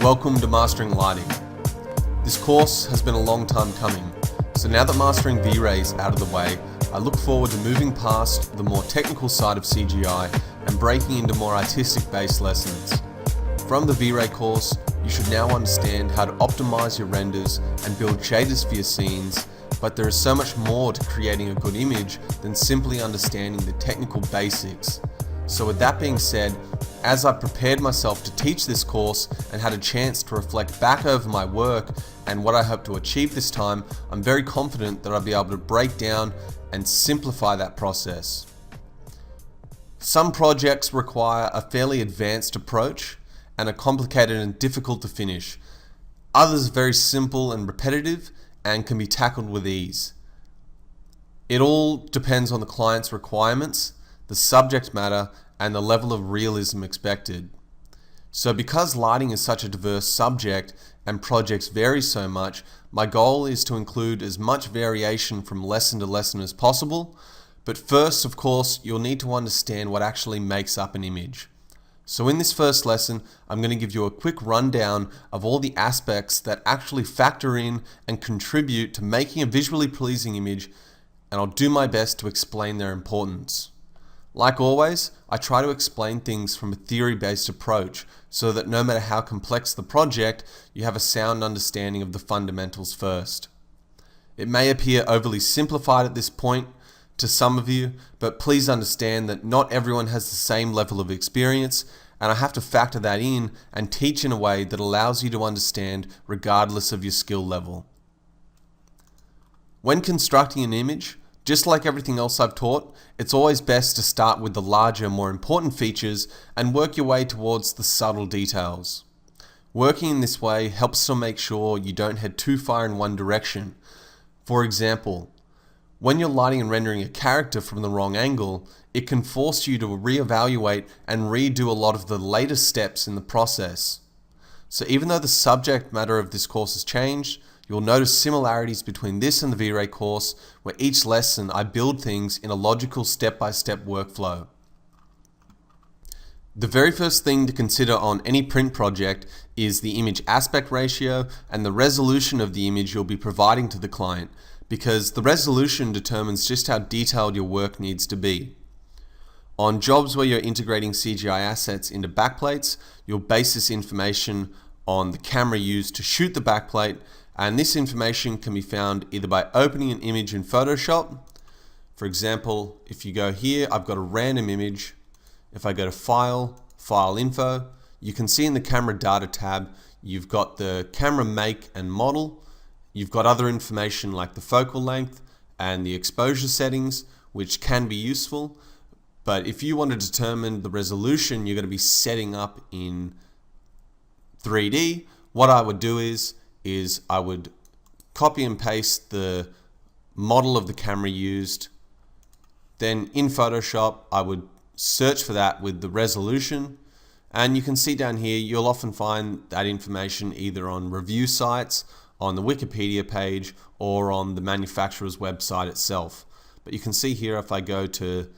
Welcome to Mastering Lighting. This course has been a long time coming, so now that mastering V-Ray is out of the way, I look forward to moving past the more technical side of CGI and breaking into more artistic-based lessons. From the V-Ray course, you should now understand how to optimize your renders and build shaders for your scenes, but there is so much more to creating a good image than simply understanding the technical basics. So with that being said, as I prepared myself to teach this course and had a chance to reflect back over my work and what I hope to achieve this time, I'm very confident that I'll be able to break down and simplify that process. Some projects require a fairly advanced approach and are complicated and difficult to finish. Others are very simple and repetitive and can be tackled with ease. It all depends on the client's requirements, the subject matter, and the level of realism expected. So because lighting is such a diverse subject and projects vary so much, my goal is to include as much variation from lesson to lesson as possible. But first, of course, you'll need to understand what actually makes up an image. So in this first lesson, I'm going to give you a quick rundown of all the aspects that actually factor in and contribute to making a visually pleasing image, and I'll do my best to explain their importance. Like always, I try to explain things from a theory-based approach so that no matter how complex the project, you have a sound understanding of the fundamentals first. It may appear overly simplified at this point to some of you, but please understand that not everyone has the same level of experience, and I have to factor that in and teach in a way that allows you to understand regardless of your skill level. When constructing an image, just like everything else I've taught, it's always best to start with the larger, more important features and work your way towards the subtle details. Working in this way helps to make sure you don't head too far in one direction. For example, when you're lighting and rendering a character from the wrong angle, it can force you to reevaluate and redo a lot of the later steps in the process. So even though the subject matter of this course has changed, you'll notice similarities between this and the V-Ray course, where each lesson I build things in a logical step-by-step workflow. The very first thing to consider on any print project is the image aspect ratio and the resolution of the image you'll be providing to the client, because the resolution determines just how detailed your work needs to be. On jobs where you're integrating CGI assets into backplates, you'll base this information on the camera used to shoot the backplate, and this information can be found either by opening an image in Photoshop. For example, if you go here, I've got a random image. If I go to File, File Info, you can see in the Camera Data tab, you've got the camera make and model. You've got other information like the focal length and the exposure settings, which can be useful. But if you want to determine the resolution you're going to be setting up in 3D, what I would do is I would copy and paste the model of the camera used. Then in Photoshop, I would search for that with the resolution. And you can see down here, you'll often find that information either on review sites, on the Wikipedia page, or on the manufacturer's website itself. But you can see here, if I go to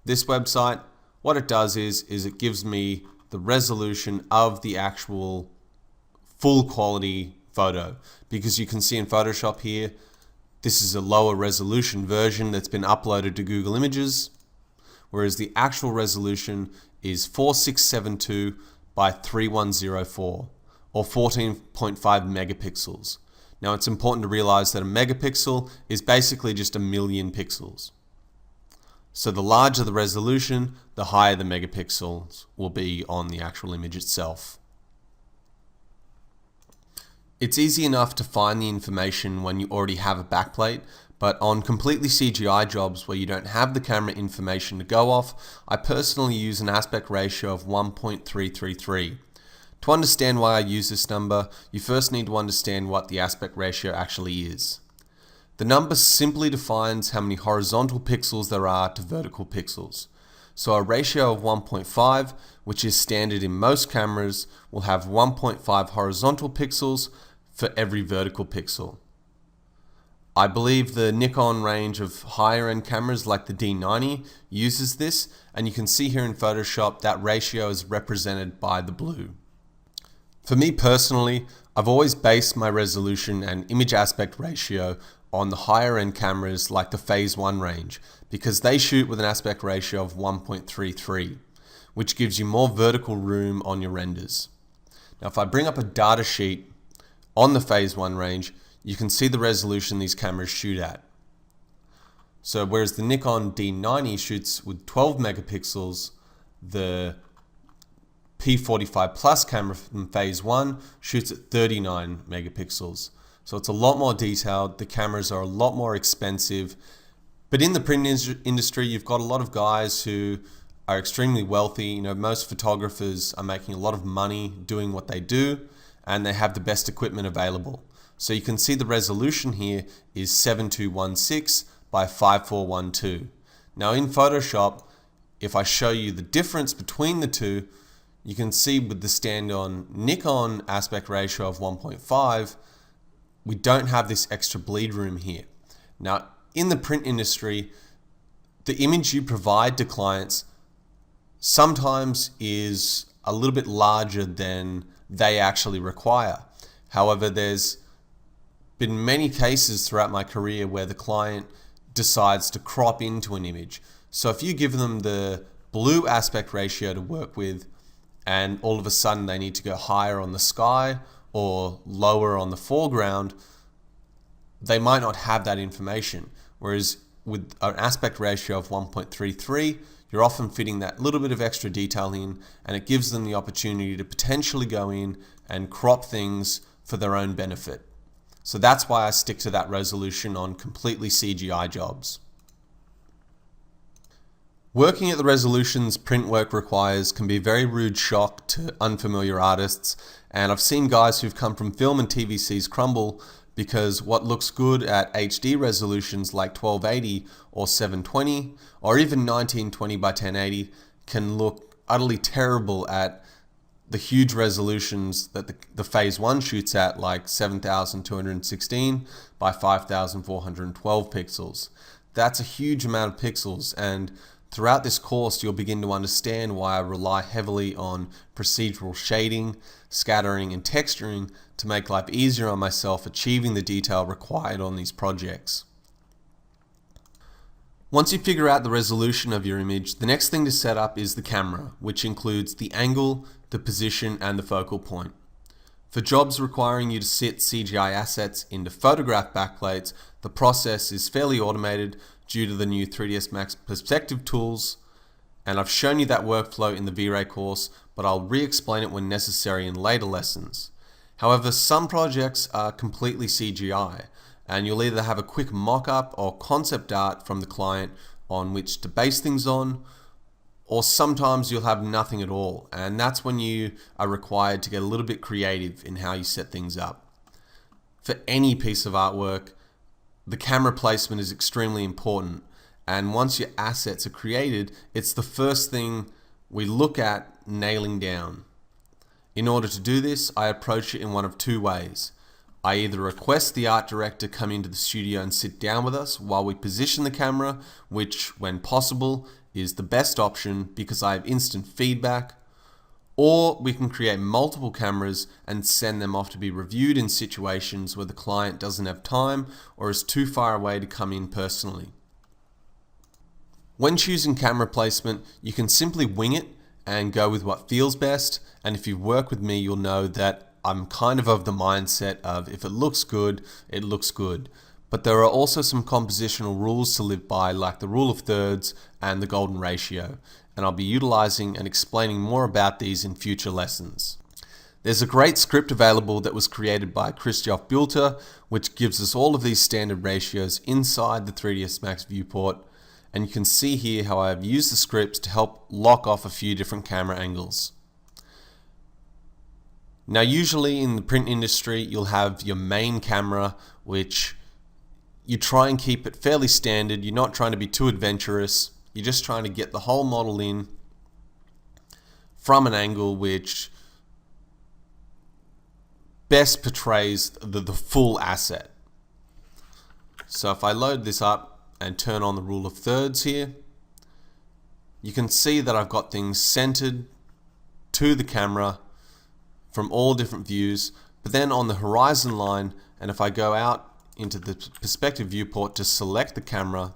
this website, what it does is it gives me the resolution of the actual full quality photo, because you can see in Photoshop here, this is a lower resolution version that's been uploaded to Google Images, whereas the actual resolution is 4672 by 3104 or 14.5 megapixels. Now it's important to realize that a megapixel is basically just a million pixels. So the larger the resolution, the higher the megapixels will be on the actual image itself. It's easy enough to find the information when you already have a backplate, but on completely CGI jobs where you don't have the camera information to go off, I personally use an aspect ratio of 1.333. To understand why I use this number, you first need to understand what the aspect ratio actually is. The number simply defines how many horizontal pixels there are to vertical pixels. So a ratio of 1.5, which is standard in most cameras, will have 1.5 horizontal pixels for every vertical pixel. I believe the Nikon range of higher end cameras like the D90 uses this, and you can see here in Photoshop that ratio is represented by the blue. For me personally, I've always based my resolution and image aspect ratio on the higher end cameras like the Phase 1 range because they shoot with an aspect ratio of 1.33, which gives you more vertical room on your renders. Now if I bring up a data sheet on the Phase 1 range, you can see the resolution these cameras shoot at. So whereas the Nikon D90 shoots with 12 megapixels, the P45 Plus camera from Phase 1 shoots at 39 megapixels. So it's a lot more detailed, the cameras are a lot more expensive, but in the print industry you've got a lot of guys who are extremely wealthy. You know, most photographers are making a lot of money doing what they do and they have the best equipment available. So you can see the resolution here is 7216 by 5412. Now in Photoshop, if I show you the difference between the two, you can see with the stand-on Nikon aspect ratio of 1.5, we don't have this extra bleed room here. Now, in the print industry, the image you provide to clients sometimes is a little bit larger than they actually require. However, there's been many cases throughout my career where the client decides to crop into an image. So if you give them the blue aspect ratio to work with, and all of a sudden they need to go higher on the sky or lower on the foreground, they might not have that information. Whereas with an aspect ratio of 1.33, you're often fitting that little bit of extra detail in, and it gives them the opportunity to potentially go in and crop things for their own benefit. So that's why I stick to that resolution on completely CGI jobs. Working at the resolutions print work requires can be a very rude shock to unfamiliar artists, and I've seen guys who've come from film and TVCs crumble because what looks good at HD resolutions like 1280 or 720 or even 1920 by 1080 can look utterly terrible at the huge resolutions that the Phase 1 shoots at, like 7216 by 5412 pixels. That's a huge amount of pixels, and throughout this course, you'll begin to understand why I rely heavily on procedural shading, scattering, and texturing to make life easier on myself achieving the detail required on these projects. Once you figure out the resolution of your image, the next thing to set up is the camera, which includes the angle, the position, and the focal point. For jobs requiring you to sit CGI assets into photograph backplates, the process is fairly automated due to the new 3ds Max perspective tools, and I've shown you that workflow in the V-Ray course, but I'll re-explain it when necessary in later lessons. However, some projects are completely CGI, and you'll either have a quick mock-up or concept art from the client on which to base things on, or sometimes you'll have nothing at all, and that's when you are required to get a little bit creative in how you set things up. For any piece of artwork, the camera placement is extremely important, and once your assets are created, it's the first thing we look at nailing down. In order to do this, I approach it in one of two ways. I either request the art director come into the studio and sit down with us while we position the camera, which, when possible, is the best option because I have instant feedback, or we can create multiple cameras and send them off to be reviewed in situations where the client doesn't have time or is too far away to come in personally. When choosing camera placement, you can simply wing it and go with what feels best, and if you work with me, you'll know that I'm kind of the mindset of if it looks good, it looks good. But there are also some compositional rules to live by, like the rule of thirds and the golden ratio, and I'll be utilizing and explaining more about these in future lessons. There's a great script available that was created by Christoph Bülter, which gives us all of these standard ratios inside the 3ds Max viewport, and you can see here how I've used the scripts to help lock off a few different camera angles. Now usually in the print industry you'll have your main camera, which you try and keep it fairly standard. You're not trying to be too adventurous. You're just trying to get the whole model in from an angle which best portrays the full asset. So if I load this up and turn on the rule of thirds here, you can see that I've got things centered to the camera from all different views. But then on the horizon line, and if I go out into the perspective viewport to select the camera,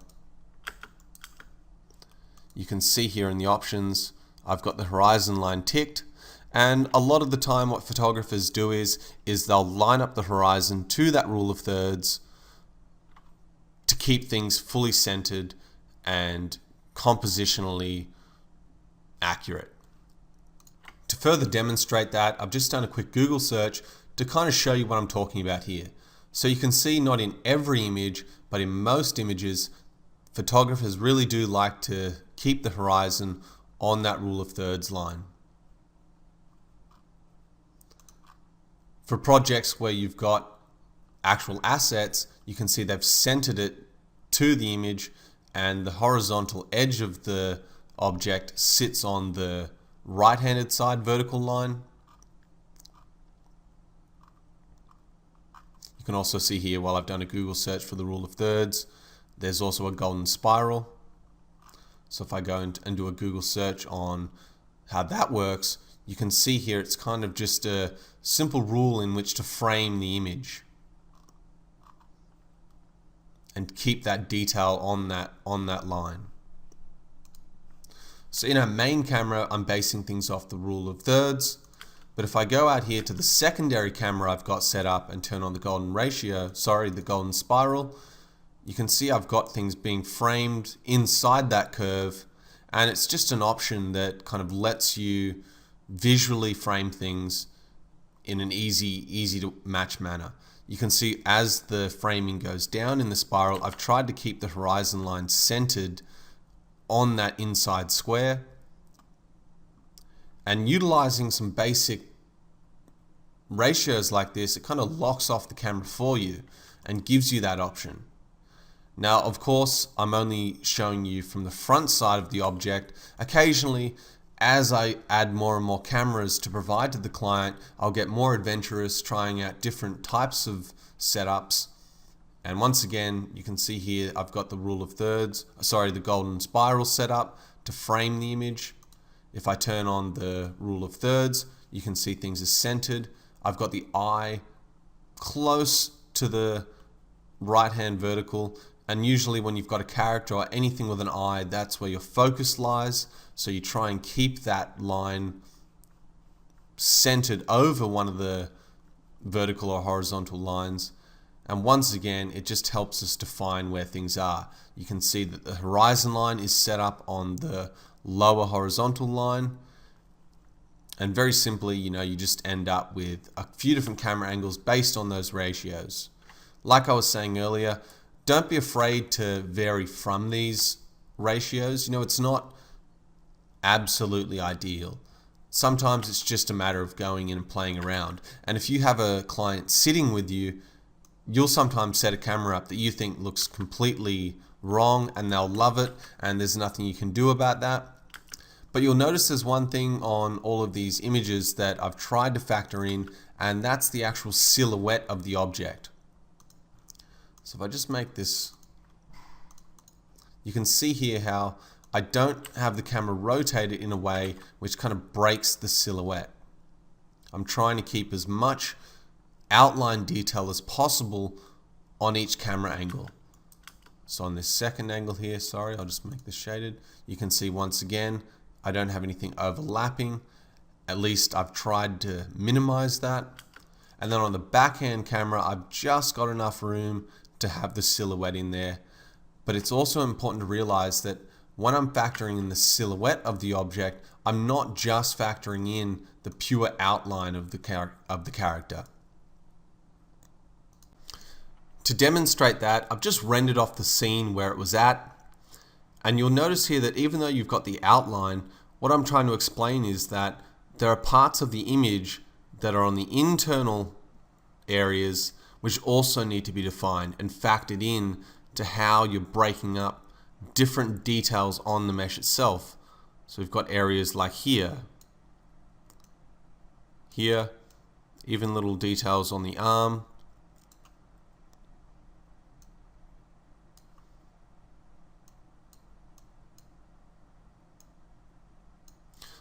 you can see here in the options, I've got the horizon line ticked. And a lot of the time what photographers do is they'll line up the horizon to that rule of thirds to keep things fully centered and compositionally accurate. To further demonstrate that, I've just done a quick Google search to kind of show you what I'm talking about here. So you can see not in every image, but in most images, photographers really do like to keep the horizon on that rule of thirds line. For projects where you've got actual assets, you can see they've centered it to the image and the horizontal edge of the object sits on the right-handed side vertical line. You can also see here, while I've done a Google search for the rule of thirds, there's also a golden spiral. So if I go and do a Google search on how that works, you can see here it's kind of just a simple rule in which to frame the image and keep that detail on that line. So in our main camera, I'm basing things off the rule of thirds. But if I go out here to the secondary camera I've got set up and turn on the the golden spiral, you can see I've got things being framed inside that curve, and it's just an option that kind of lets you visually frame things in an easy to match manner. You can see as the framing goes down in the spiral, I've tried to keep the horizon line centered on that inside square, and utilizing some basic ratios like this, it kind of locks off the camera for you and gives you that option. Now, of course, I'm only showing you from the front side of the object. Occasionally, as I add more and more cameras to provide to the client, I'll get more adventurous, trying out different types of setups. And once again, you can see here I've got the rule of thirds, the golden spiral set up to frame the image. If I turn on the rule of thirds, you can see things are centered. I've got the eye close to the right-hand vertical, and usually when you've got a character or anything with an eye, that's where your focus lies. So you try and keep that line centered over one of the vertical or horizontal lines. And once again, it just helps us define where things are. You can see that the horizon line is set up on the lower horizontal line. And very simply, you just end up with a few different camera angles based on those ratios. Like I was saying earlier, don't be afraid to vary from these ratios. It's not absolutely ideal. Sometimes it's just a matter of going in and playing around. And if you have a client sitting with you, you'll sometimes set a camera up that you think looks completely wrong and they'll love it, and there's nothing you can do about that. But you'll notice there's one thing on all of these images that I've tried to factor in, and that's the actual silhouette of the object. So if I just make this, you can see here how I don't have the camera rotated in a way which kind of breaks the silhouette. I'm trying to keep as much outline detail as possible on each camera angle. So on this second angle here, I'll just make this shaded. You can see once again, I don't have anything overlapping. At least I've tried to minimize that. And then on the backhand camera, I've just got enough room to have the silhouette in there. But it's also important to realize that when I'm factoring in the silhouette of the object, I'm not just factoring in the pure outline of the character. To demonstrate that, I've just rendered off the scene where it was at. And you'll notice here that even though you've got the outline, what I'm trying to explain is that there are parts of the image that are on the internal areas which also need to be defined and factored in to how you're breaking up different details on the mesh itself. So we've got areas like here, even little details on the arm.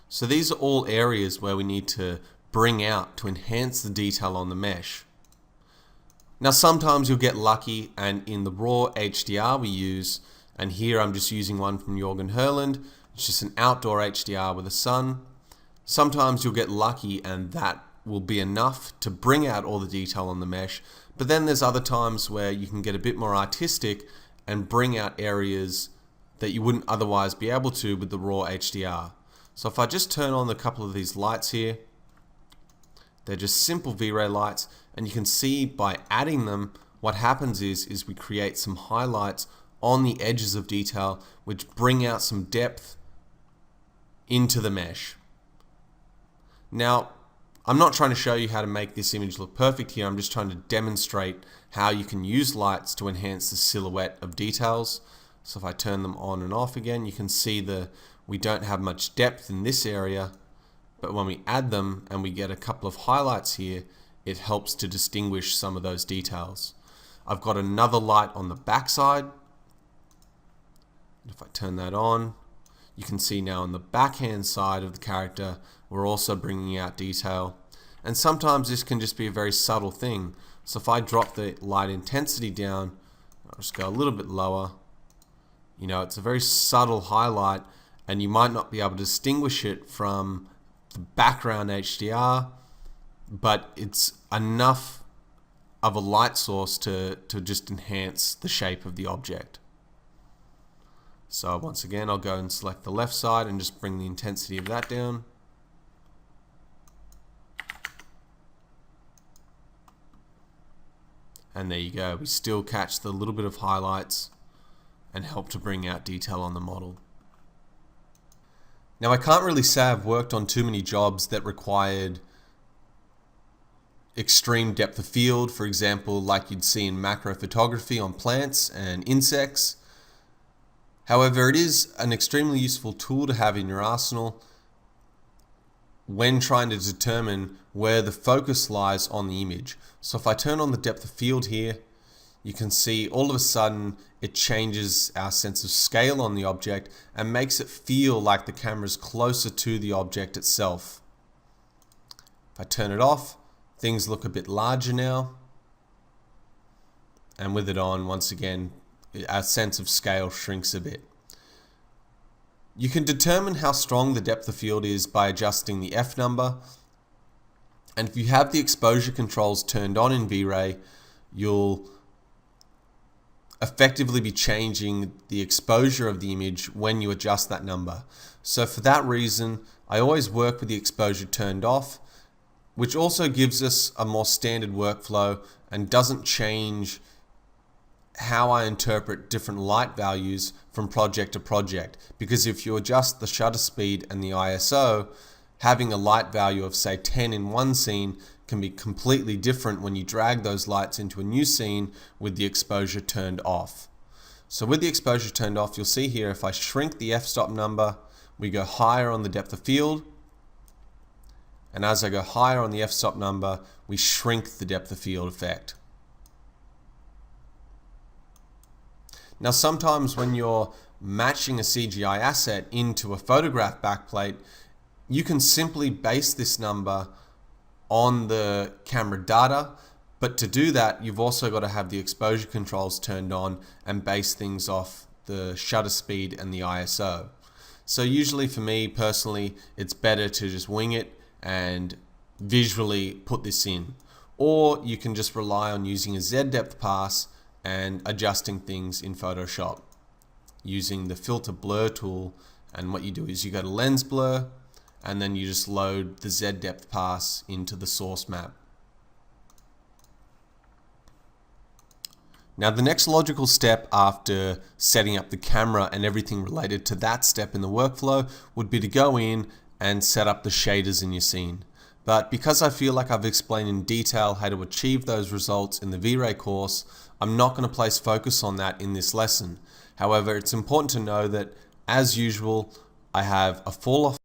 So these are all areas where we need to bring out to enhance the detail on the mesh. Now sometimes you'll get lucky, and in the raw HDR we use, and here I'm just using one from Jorgen Herland, it's just an outdoor HDR with the sun. Sometimes you'll get lucky and that will be enough to bring out all the detail on the mesh, but then there's other times where you can get a bit more artistic and bring out areas that you wouldn't otherwise be able to with the raw HDR. So if I just turn on a couple of these lights here, they're just simple V-Ray lights, and you can see by adding them, what happens is we create some highlights on the edges of detail which bring out some depth into the mesh. Now, I'm not trying to show you how to make this image look perfect here, I'm just trying to demonstrate how you can use lights to enhance the silhouette of details. So if I turn them on and off again, you can see we don't have much depth in this area, but when we add them and we get a couple of highlights here, it helps to distinguish some of those details. I've got another light on the back side. If I turn that on, you can see now on the backhand side of the character, we're also bringing out detail. And sometimes this can just be a very subtle thing. So if I drop the light intensity down, I'll just go a little bit lower. You know, it's a very subtle highlight, and you might not be able to distinguish it from the background HDR, but it's enough of a light source to just enhance the shape of the object. So once again, I'll go and select the left side and just bring the intensity of that down. And there you go, we still catch the little bit of highlights and help to bring out detail on the model. Now I can't really say I've worked on too many jobs that required extreme depth of field, for example, like you'd see in macro photography on plants and insects. However, it is an extremely useful tool to have in your arsenal when trying to determine where the focus lies on the image. So if I turn on the depth of field here, you can see all of a sudden it changes our sense of scale on the object and makes it feel like the camera is closer to the object itself. If I turn it off, things look a bit larger now. And with it on, once again, our sense of scale shrinks a bit. You can determine how strong the depth of field is by adjusting the F number. And if you have the exposure controls turned on in V-Ray, you'll effectively be changing the exposure of the image when you adjust that number. So for that reason, I always work with the exposure turned off, which also gives us a more standard workflow and doesn't change how I interpret different light values from project to project. Because if you adjust the shutter speed and the ISO, having a light value of say 10 in one scene can be completely different when you drag those lights into a new scene with the exposure turned off. So with the exposure turned off, you'll see here if I shrink the f-stop number, we go higher on the depth of field, and as I go higher on the f-stop number, we shrink the depth of field effect. Now sometimes when you're matching a CGI asset into a photograph backplate, you can simply base this number on the camera data, but to do that you've also got to have the exposure controls turned on and base things off the shutter speed and the ISO. So usually for me personally, it's better to just wing it and visually put this in, or you can just rely on using a Z depth pass and adjusting things in Photoshop using the filter blur tool. And what you do is you go to lens blur and then you just load the Z depth pass into the source map. Now the next logical step after setting up the camera and everything related to that step in the workflow would be to go in and set up the shaders in your scene. But because I feel like I've explained in detail how to achieve those results in the V-Ray course, I'm not going to place focus on that in this lesson. However, it's important to know that, as usual, I have a fall-off